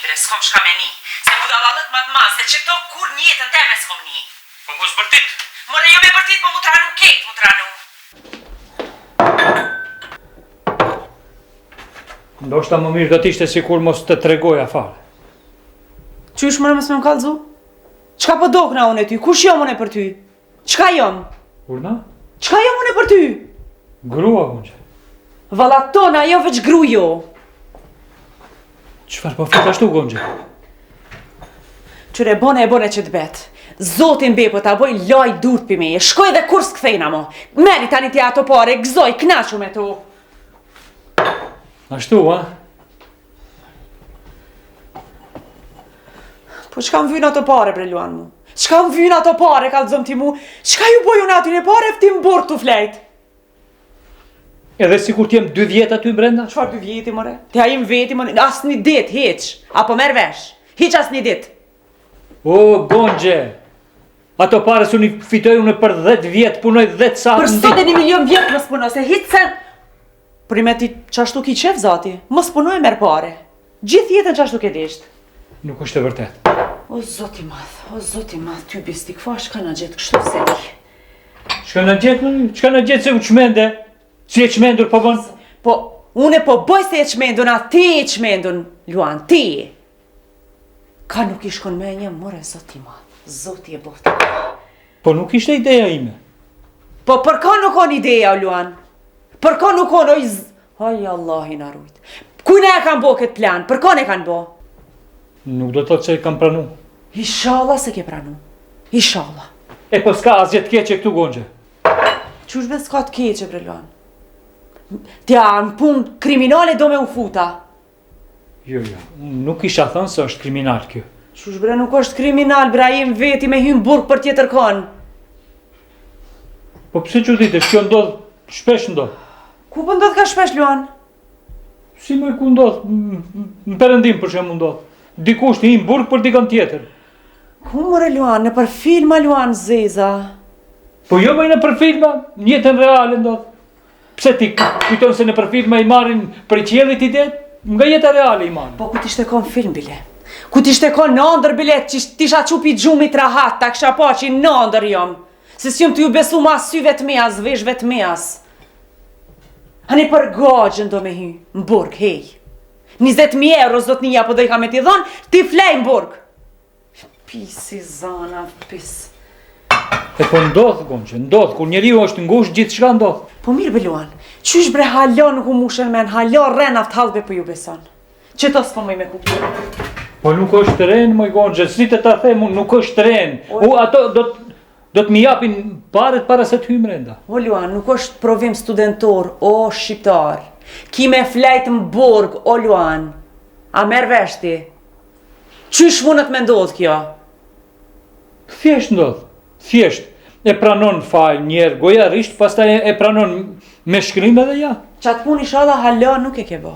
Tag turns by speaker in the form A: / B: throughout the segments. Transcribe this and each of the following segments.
A: bre, s'kom shka me ni. Se budallalët ma të ma, se që to kur njetën teme s'kom ni.
B: Po mos bërtit.
A: More jo me bërtit, po mu tranu ketë, mu tranu.
B: Ndoshta më mirë do t'ishte sikur mos të tregoja fare.
A: Qysh mëre mos me më kallzu? Qka po dokna unë e ty? Kush jom unë e për ty? Qka jom?
B: Urna?
A: Qka jom unë e për ty?
B: Grua, Gonxhe.
A: Valla tona, jo veç gru jo.
B: Qfar po flet ashtu, Gonxhe?
A: Qyre bone e bone që t'bet. Zotin bepo ta boj laj durt pi meje. Shkoj dhe kur s'kthejna mo. Meri tani tja ato pare, gzoj, knaqu me to.
B: Ashtu, a?
A: Po qka më vynë ato pare, bre Luan mu? Qka më vynë ato pare, kallëzëm ti mu? Qka ju boju në aty në pare, ftim burë të flejt?
B: Edhe sikur t'jem 2 vjet aty brenda?
A: Qfar 2 vjeti, more? T'ja im veti, more? As një dit, heq. Apo merë vesh? Hiq as një dit.
B: O, Gonxhe! Ato pare su një fitoj unë për 10 vjet, punoj 10 sa...
A: Për sot e 1 milion vjet mos punoj, se hiq sen... Primeti qashtu ki qef, zati, mos punoj e merë pare. Gjithë jetën qashtu ke disht.
B: Nuk është e vërtet.
A: O, zoti madh, ty bistik, fa shka në gjithë kështu seki.
B: Çka na gjet se u çmende? Si e çmendur po bën?
A: Po, une po boj se e qmendun, a ti e qmendun, Luan, ti. Ka nuk i shkon me një, more, zoti madh, zoti e botë.
B: Po nuk ishte ideja ime.
A: Po për ka nuk on ideja, Luan? Për ka nuk on, oj, haj Allah i na rujt. Kujna e kanë bo këtë plan, për ka ne kanë bo?
B: Nuk do të thotë se e kam pranu.
A: Inshallah se ke pranu, inshallah.
B: E po s'ka asgjë të keqe këtu, Gonxhe.
A: Qush be s'ka të keqe, bre Luan? Tja, në punë kriminale do me u futa.
B: Jo, nuk isha thënë se është kriminal kjo.
A: Qush bre nuk është kriminal, bre, jem veti me hymë burg për tjetër kon.
B: Po pse çuditesh, kjo ndodh, shpesh ndodh.
A: Ku po ndodh ka shpesh, Luan?
B: Si më ku ndodh, në Perëndim për shembull ndodh. Dikush të hymë burg për dikën tjetër.
A: Ku more, Luan, në për filma, Luan, zeza.
B: Po jo më në për filma, në jetën reale ndodh. Pse ti kujton se në për filma i marrin për qiellit ide, nga jeta reale i marrin.
A: Po ku t'ishte kon film, bile? Ku t'ishte kon në ndër, bile, që t'isha qupi gjumit rahat, ta kësha pa që i në ndër jom. Se s'jom t'ju besu ma syve të meas, veshve të meas. Hani për gagjën do me hy, në burg, hej. 20.000 euro do t'nija, po do i ka me t'i dhonë, ti flej në burg. Pisi zana, pis.
B: E po ndodh, Gonxhe, ndodh, kur njeriu është ngushtë gjithçka ndodh.
A: Po mirë be Luan, qysh bre halon ku mushen men, halon renaf t'halve për ju beson. Që to s'po mëj me kuptu.
B: Po nuk është ren, moj Gonxhe, si të ta them unë, nuk është ren. Ato do të mi japin paret para se të hyjmë brenda.
A: O Luan, nuk është provim studentor, o shqiptar. Ki me flejt në burg, o Luan. A merë veshti? Qysh mundet me ndodh kjo?
B: Thjesht ndodh, thjesht. E pranon fal njerë gojarisht, pastaj e pranon me shkrim edhe ja.
A: Qatë pun inshallah hala nuk e ke bo.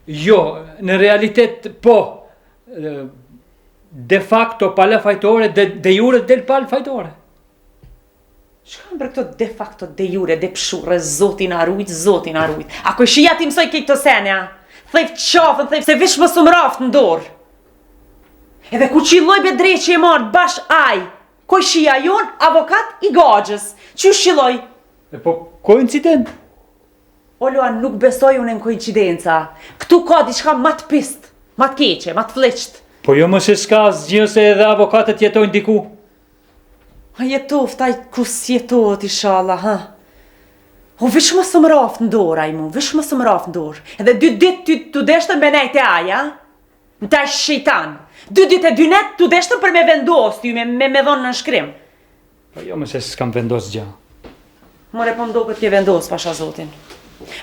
B: Jo, në realitet po. De facto pala fajtore, de jure del pal fajtore.
A: Shka më për këto de facto, de jure, de pshure, zotin arujt, zotin arujt. Ako shia ti mësoj ke këto senja? Thejf qafën, thejf se vish më sumraft në dorë. Edhe ku qiloj be drejt që e marrë bash aj, koj shia jon, avokat i gagjës. Qysh qiloj?
B: E po, koincident?
A: O Luan, nuk besoj unë në koincidenca. Këtu ka diçka ma të pist, ma të keqe, ma të fleqt.
B: Po jo më se s'ka asgjë se edhe avokatët jetojnë diku.
A: A jetoft, aj ku s'jetohet inshallah, ha? O vish më sëmraf në dorë, aj mu, vish më sëmraf në dorë. Edhe 2 dit t'u deshtën me nejt e aja, në taj shejtan. 2 dit e 2 net t'u deshtën për me vendos t'ju, me dhonë në shkrim.
B: Po jo më se s'kam vendos gjë.
A: More po mdo këtë ke vendos, pasha zotin.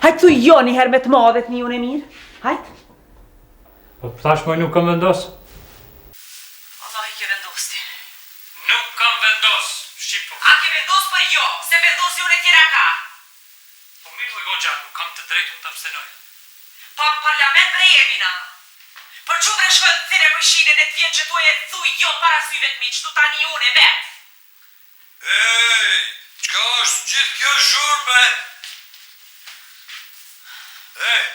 A: Hajtë thu jo një her me të madhet një unë e mirë, hajtë?
B: Po thash moj nuk kam vendos.
A: Allah i ke vendos ti.
B: Nuk kam vendos, Shqipo.
A: A ke vendos për jo, se vendosi unë e tjera ka.
B: Po mirë moj Gonxha, nuk kam të drejtun të abstenoj.
A: Pa në parlament bre jemi na. Për që bre shkojnë të thire këshine në të vjen që tu e thuj jo para syve të mi, që tu tani unë e vetë.
C: Ej, qka është gjithë kjo zhurme? Ej,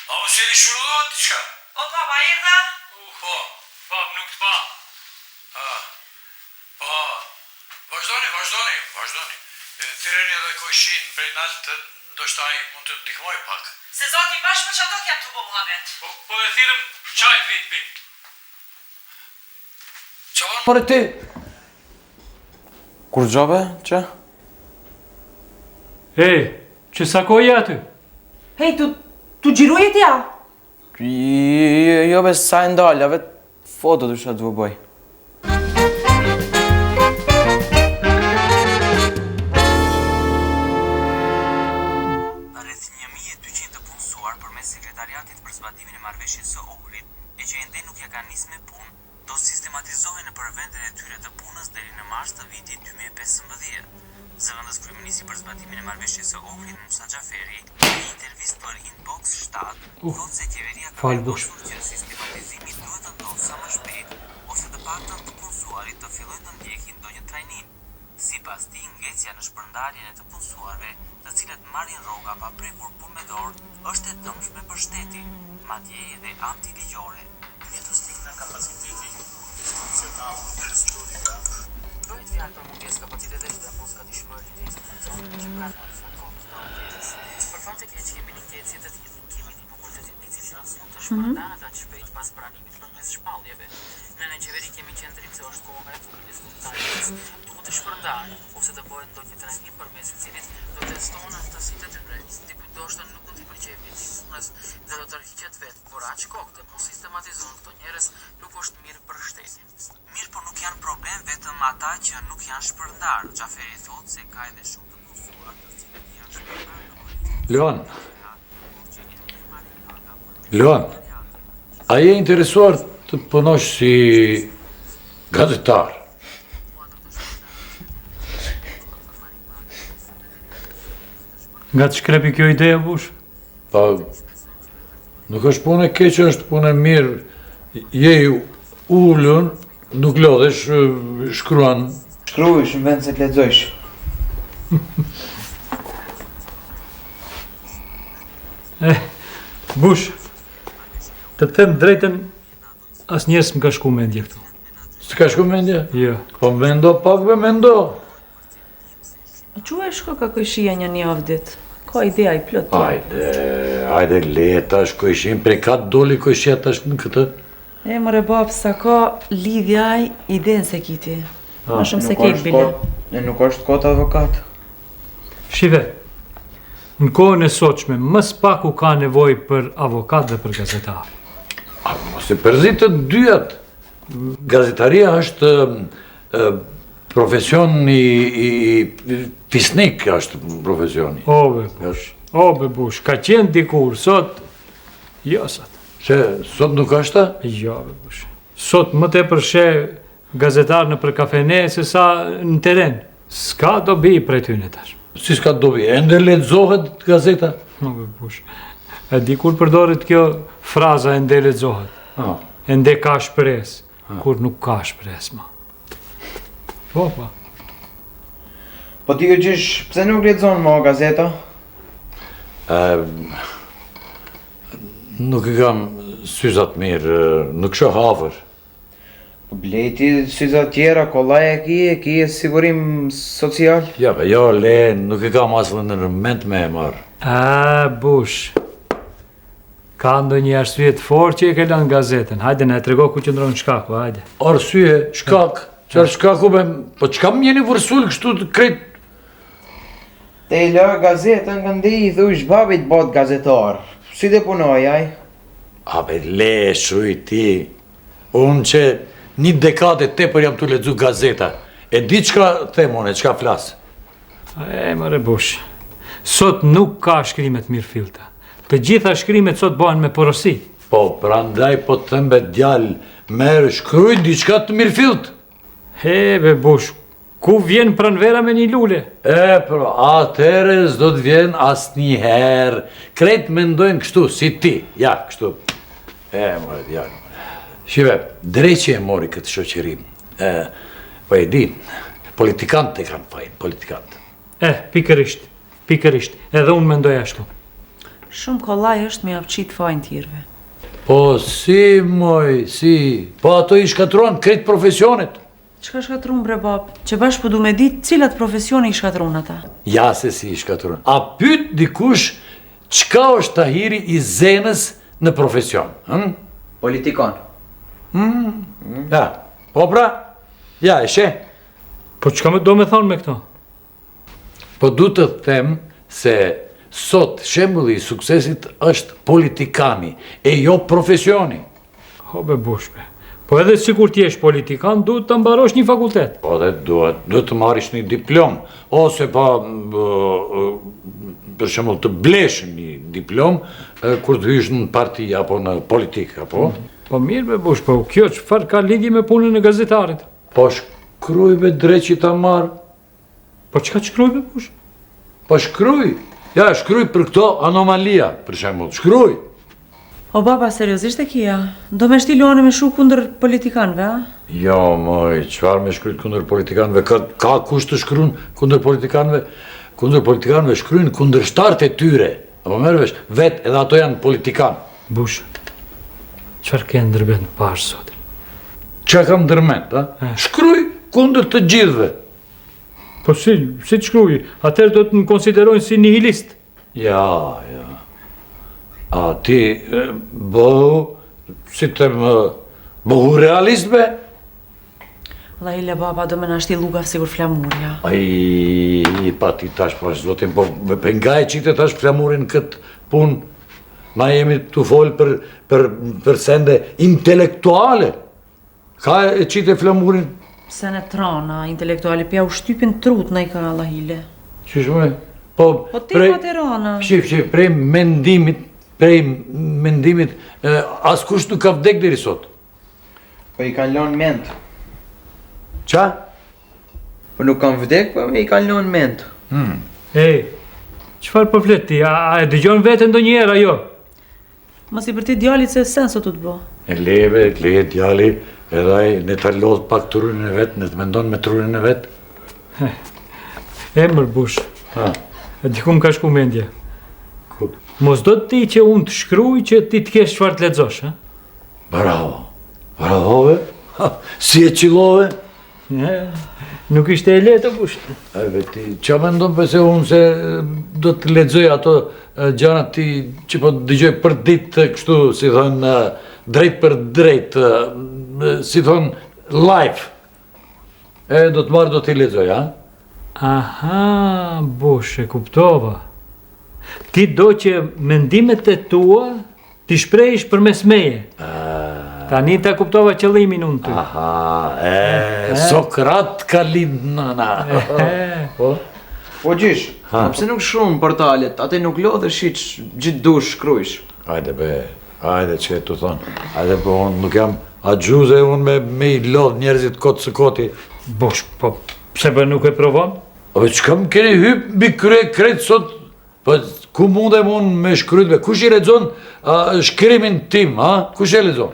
C: a më se një shurduat t'i qka?
A: O baba erdha?
C: Po,
B: Bab, nuk të pa.
C: po, vazhdoni. Thirreni edhe Kojshin prej nalt të ndoshta ai mund të ndihmoj pak.
A: Se zoti bashkë për çato jam tu Muhamet.
B: Po e thirrëm çaj vit pi.
C: Çfarë?
D: Por ti? Kur gjobe, që?
B: Ej, që sa kohë aty?
A: Hej, tu gjiruje t'ja?
D: Jo be sa e ndalja, vet foto të shë të vëboj.
E: Rreth 1200 të punësuar përmes sekretariatit për zbatimin e marrëveshjes së Ohrit, e që ende nuk ja kanë nisë me punë, do sistematizohen nëpër vendet e tyre të punës deri në mars të vitit 2015. Zëvendës kryeministri për zbatimin e marrëveshjes së Ohrit, Musa Xhaferi, në një intervistë për Inbox 7, thotë se qeveria ka vendosur që sistematizimi duhet të ndodhë sa më shpejt, ose të paktën të punësuarit të fillojnë të ndjekin ndonjë trajnim. Sipas tij, ngecja në shpërndarjen e të punësuarve, të cilët marrin rroga pa prekur punë me dorë, është e dëmshme për shtetin, madje edhe antiligjore. Nedostimi në kapacitetin institucional të studimit. Bëhet fjalë për mungesë kapacitetesh dhe posaçërisht të institucionit që pranon faktorët e mungesës. Për fat të keq kemi një ngecje të tillë, kemi një popullsitet i cili mund të shpërndahet aq shpejt pas pranimit përmes shpalljeve. Në qeveri kemi qendrim se është koha e fundit fundit. Duhet të shpërndahet ose të bëhet ndonjë trajnim përmes të cilit do të testohen aftësitë e tyre. Dikuj ndoshta nuk do t'i pëlqejë punës dhe do të rriqet vetë, por aq kohë të mos sistematizon këto njerëz nuk është mirë për shtetin. Mirë, por nuk janë problem vetëm ata që nuk janë shpërndar. Xhaferi thotë se ka edhe shumë të punësuar të cilët janë shpërndar.
F: Luan, a je interesuar të punosh si gazetar?
B: Nga të shkrepi kjo ideja, bush?
F: Pa, nuk është punë e keqe, është punë e mirë. Je ullën, nuk lodhesh, shkruan.
D: Shkruish në vend se të lexojsh.
B: Bush, të them drejtën, as njerës më ka shku mendje këtu.
F: S'ka shku mendje?
B: Jo.
F: Po mendo pak be mendo.
A: A që e shko ka Kojshia një javë ditë? Ka ideja i plot.
F: Ajde leta, shkojshin, prej ka doli Kojshia tash në këtë.
A: E mëre bab, sa ka lidhjaj idenë se kiti. Më shumë se kejt bile.
D: Nuk është kot advokat.
B: Shive, në kohën e sotshme, mës paku ka nevoj për avokat dhe për gazetar.
F: Mos e përzit të dyat. Gazetaria është profesion i fisnik, është profesioni.
B: O be bush, ka qenë dikur, sot, jo sot.
F: Se, sot nuk është?
B: Jo be bush. Sot më te përshe gazetar në për kafene se sa në teren. S'ka dobi prej tyne tash.
F: Si s'ka dobi, ende lexohet gazeta?
B: O be bush. E dikur përdoret kjo fraza ende lexohet. Ende ka shpres, kur nuk ka shpres ma. Po.
D: Po ti gjysh, pse nuk lexon më gazeta?
F: Nuk e kam syzat mirë, nuk shoh afër.
D: Po bleti, syzat tjera, kollaj e ki e sigurim social?
F: Ja, le, nuk e kam asë në mend me e marë.
B: Bush. Ka ndonjë arsye të fortë që e ke lënë gazetën. Hajde na e trego ku qëndron shkaku, hajde.
F: Arsye, shkak. Çfarë shkaku me? Po çka më jeni vërsul kështu të krejt?
D: Te i lë gazetën këndi i thush babit bot gazetar. Si dhe punoj, aj?
F: A be le, shuj ti. Unë që një dekade tepër jam të lexu gazeta. E di çka themone, çka flas.
B: Mëre Bush. Sot nuk ka shkrimet mirë filta. Të gjitha shkrimet sot bëhen me porosi.
F: Po, prandaj po të thembe djalë, merë shkruj diçka të mirë filt.
B: Be Bush, ku vjen pranvera me një lule?
F: Pro, atëre s'do të vjen asnjëherë. Krejt mendojnë kështu, si ti. Ja, kështu. More djalë. Shive, dreqi e mori këtë shoqërim. Po e di, politikantë e kanë fajin, politikantë.
B: Pikërisht, edhe unë mendoj ashtu.
A: Shumë kollaj është me apqit fajnë tjirve.
F: Po si, si, po ato i shkatruan krejt profesionit.
A: Çka shkatrun bre bab? Që bashkë po du me ditë cilat profesione i shkatrun ata.
F: Ja se si i shkatruan. A pyet dikush çka është tahiri i zenës në profesion?
D: Politikon.
F: Ja, po pra? Ja, e she?
B: Po çka do me thonë me këto?
F: Po du të them se sot shembulli i suksesit është politikani, e jo profesioni.
B: Ho be bushbe. Po edhe sikur ti jesh politikan, duhet të mbarosh një fakultet.
F: Po dhe duhet të marrish një diplom, ose pa, për shembull, të blesh një diplom kur të hysh në parti apo në politikë, apo?
B: Po mirë be bush, po kjo çfarë ka lidhje me punën e gazetarit?
F: Po shkruaj be dreqi ta marr.
B: Po çka shkruaj be bush?
F: Po shkruaj. Ja, shkruaj për këto anomalia, për shembull, shkruaj.
A: O baba, seriozisht e kia? Do me shtiluani me shu kundër politikanëve, a?
F: Jo, moj, çfarë me shkruajt kundër politikanëve? Ka kush të shkruan kundër politikanëve? Kundër politikanëve shkruajnë kundërshtarët e tyre. Apo merr vesh, vetë edhe ato janë politikanë.
B: Bush, çfarë ke ndërmend pash sot?
F: Çka kam ndërmend, a? Shkruaj kundër të gjithëve.
B: Po si të shkruaj? Atëherë do të më konsiderojnë si nihilist.
F: Ja. A ti, si të më, bëhu realist be?
A: Vllahile baba, do me na shtilu ka sigur flamurja.
F: Ai, pa ti tash po zotin, po nga e qite tash flamurin këtë punë. Na jemi të folë për sende intelektuale. Ka e qite flamurin?
A: Se në trona, intelektuali pja u shtypin trut në i ka Allahile.
F: Qysh me? Po
A: ti ma të rana.
F: Shif, prej mendimit, askush nuk ka vdek deri sot.
D: Po i kanë lënë mend.
F: Qa?
D: Po nuk kanë vdek, po i kanë lënë mend.
B: Ej, çfarë po flet ti? A e dëgjon veten ndonjëherë ajo?
A: Mos i përti djalit se sen sot të bo.
F: E leve djali, edhe ai ne ta lodh pak trurin e vet, ne të mendon me trurin e vet.
B: Emër bush. E di ku më ka shku mendja.
F: Ku?
B: Mos do ti që unë të shkruaj që ti të kesh çfarë të lexosh, ha?
F: Bravo, ve? Si e qillove?
B: Nuk ishte e lehtë bush.
F: Ai veti, ç'a mendon pse unë se do të lexoj ato gjanat ti që po dëgjoj për ditë kështu, si thon drejt për drejt, si thon live. E do të marr do t'i lexoj, ha?
B: Aha, bush, e kuptova. Ti do që mendimet e tua ti shprehësh përmes meje. Tani ta kuptova qëllimin unë ty.
F: Aha, Sokrat ka lindë Po?
D: Po gjysh, pse nuk shumë portalet, atë nuk lodhesh hiç gjithë dush shkruajsh.
F: Hajde be, hajde që të thonë. Hajde po unë nuk jam agjuze unë me i lodh njerëzit kotë së koti.
B: Bosh, po, pse bë nuk e provon?
F: O, që kam keni hyp mbi krejt sot, po ku mundem unë me shkrytve? Kush i lexon shkrimin tim, ha? Kush e lexon?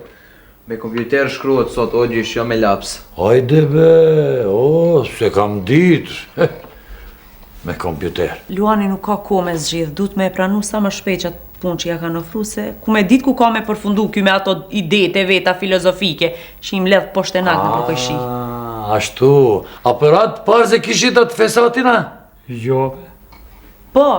D: Me kompjuter shkruhet sot, o gjysh, jo me laps.
F: Hajde be, se kam ditë. Me kompjuter.
A: Luani nuk ka kohë me zgjidh, duhet me e pranu sa më shpejt qatë punë që ja kanë ofru, se ku me ditë ku ka me përfundu ky me ato idetë e veta filozofike, që im ledh poshtë nak në përkojshi.
F: Ashtu, a për atë parë se kishit atë fesatina?
B: Jo.
A: Po,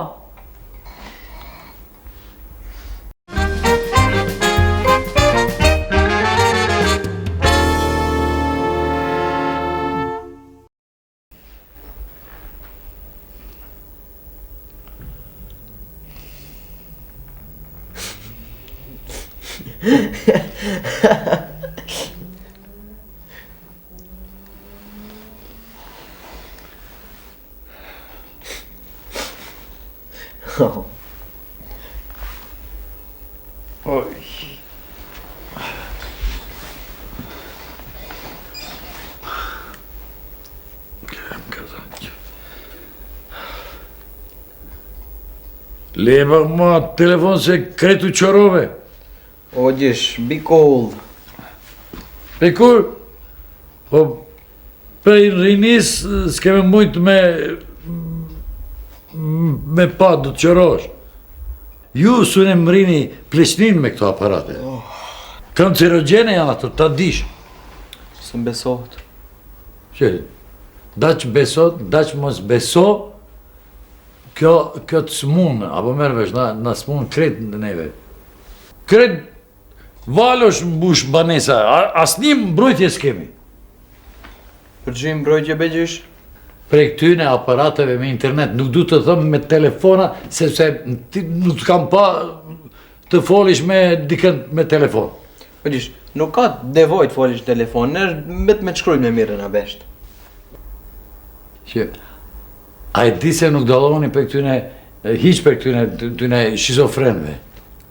F: Leba ma telefon se kretu qorove.
D: O gjysh, be cold.
F: E kur, po prej rinis s'keme mujt me pa do të qorosh. Ju sunem rini pleqnin me këto aparate. Kancerogjene janë ato, ta dish.
D: Së besohet.
F: Që, daq besot, daq mos beso, kjo të smunë, apo merë vesh, na smunë kretë në neve. Kretë valosh mbush banesa, asni mbrojtje s'kemi.
D: Për që i mbrojtje begjish?
F: Prej këtyne aparateve me internet, nuk du të thëmë me telefona, sepse nuk të kam pa të folish me dikën me telefon.
D: Begjish, nuk ka nevojë të folish telefon, me të shkruaj me mirën a besht.
F: Që, a e di se nuk dalloheni për këtyne, hiq për këtyne shizofrenve.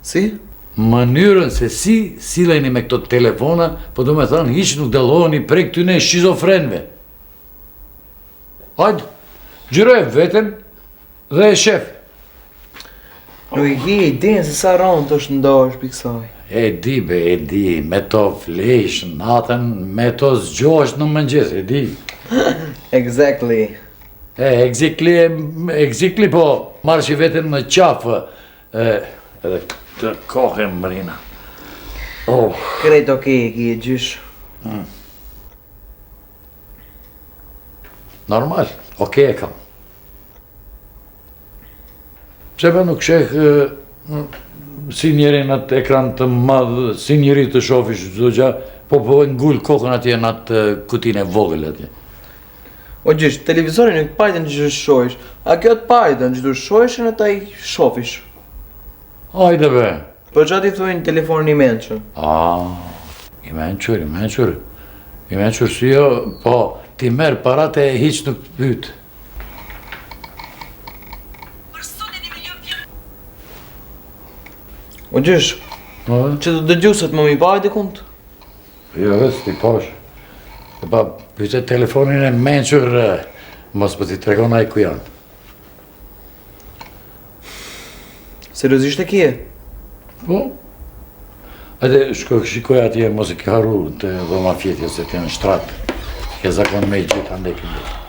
D: Si?
F: Mënyrën se si sileni me këto telefona, po do me thënë, hiq nuk dalloheni për këtyne shizofrenve. Hajde, gjyroj veten dhe e shef.
D: Nuk i ki idenë se sa ronë të është ndosh për kësaj.
F: E di, me to flesh natën, me to zgjohesh në mëngjes, e di.
D: Exactly.
F: Exactly, po marrë që vetën në qafë, edhe të kohën mërina.
D: Kretë okej, ki e gjysh.
F: Normal, okej e kam. Pse për nuk sheh si njeri në atë ekran të madhë, si njeri të shofish çdo gjë, po ngull kokën atje në atë kutinë e vogël atje.
D: O gjysh, televizorin nuk pajtën që shohish, a kjo të pajtën që du shohish në ta i shofish.
F: Hajde be.
D: Për që ati thujnë telefonin i menqën.
F: I menqër si jo, po ti merë parate e hiq nuk të pytë.
D: O gjysh, që të dëgjusët më mi pajtë i kumt?
F: Jo, ti posh. E pa pyte telefonin e menqër, mos për ti tregonaj ku janë.
D: Seriozisht e kje?
F: Po? Ajde, shikoj atje, mos e ke haru të dhoma fjetja, se të janë shtratë. Ke zakon me i gjithë andej këndër.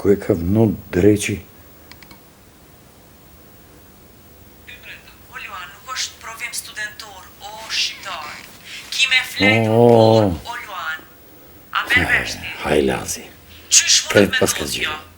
F: Ku e ka vënë dreqi?
A: O Luan, nuk është provim studentor, o shqiptar. Ki me fletë o Luan. A merë vesh ti?
F: Hajlazi.
A: Qysh
F: Kret
A: mundet me
F: pas ka
A: ndodh
F: zgjidhur.
A: kjo?